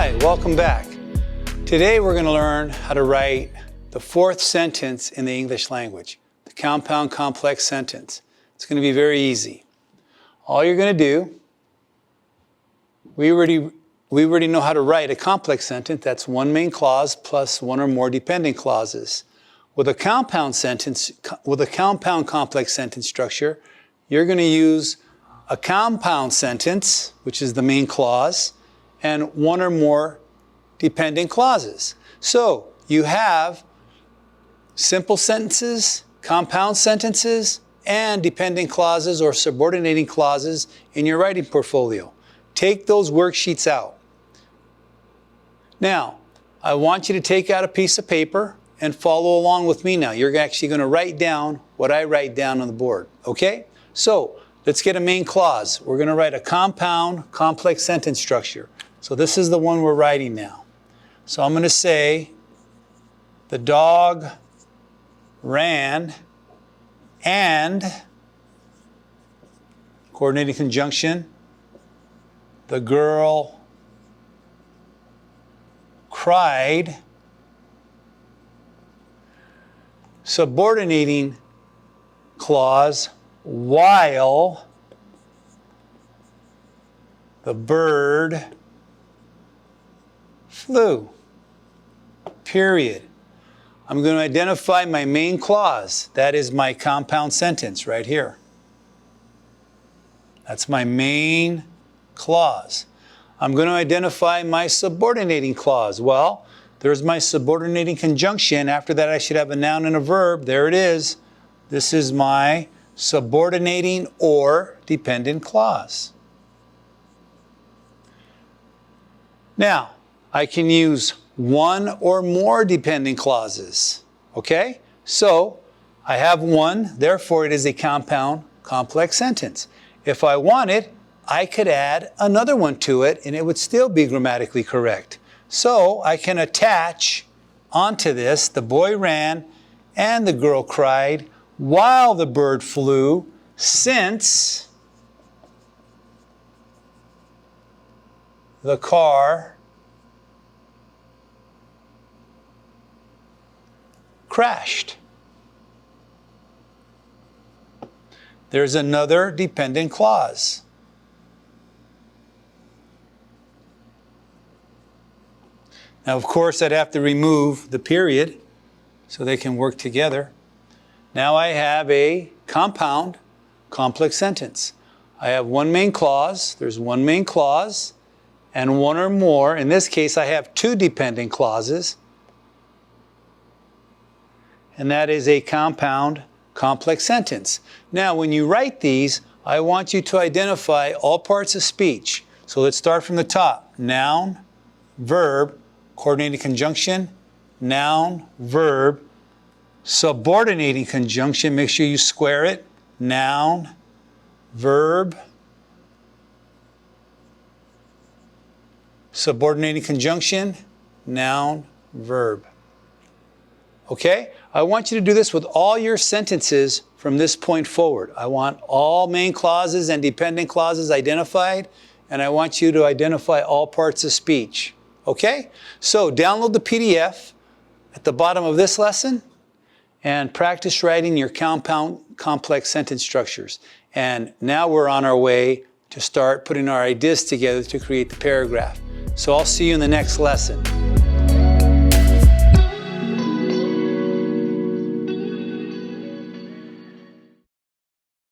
Hi, welcome back. Today we're going to learn how to write the fourth sentence in the English language, the compound complex sentence. It's going to be very easy. All you're going to do, we already know how to write a complex sentence. That's one main clause plus one or more dependent clauses. With a compound sentence, with a compound complex sentence structure, you're going to use a compound sentence, which is the main clause, and one or more dependent clauses. So you have simple sentences, compound sentences, and dependent clauses or subordinating clauses in your writing portfolio. Take those worksheets out. Now, I want you to take out a piece of paper and follow along with me now. You're actually going to write down what I write down on the board, okay? So let's get a main clause. We're going to write a compound complex sentence structure. So this is the one we're writing now. So I'm going to say, the dog ran and, coordinating conjunction, the girl cried, subordinating clause, while the bird flew, period. I'm going to identify my main clause. That is my compound sentence right here. That's my main clause. I'm going to identify my subordinating clause. Well, there's my subordinating conjunction. After that, I should have a noun and a verb. There it is. This is my subordinating or dependent clause. Now, I can use one or more dependent clauses. Okay? So, I have one, therefore it is a compound complex sentence. If I wanted, I could add another one to it and it would still be grammatically correct. So, I can attach onto this, the boy ran and the girl cried while the bird flew, since the car crashed. There's another dependent clause. Now, of course, I'd have to remove the period so they can work together. Now I have a compound complex sentence. I have one main clause, there's one main clause, and one or more. In this case, I have two dependent clauses. And that is a compound complex sentence. Now, when you write these, I want you to identify all parts of speech. So let's start from the top. Noun, verb, coordinating conjunction, noun, verb, subordinating conjunction, make sure you square it, noun, verb, subordinating conjunction, noun, verb. Okay? I want you to do this with all your sentences from this point forward. I want all main clauses and dependent clauses identified, and I want you to identify all parts of speech. Okay? So download the PDF at the bottom of this lesson and practice writing your compound complex sentence structures. And now we're on our way to start putting our ideas together to create the paragraph. So I'll see you in the next lesson.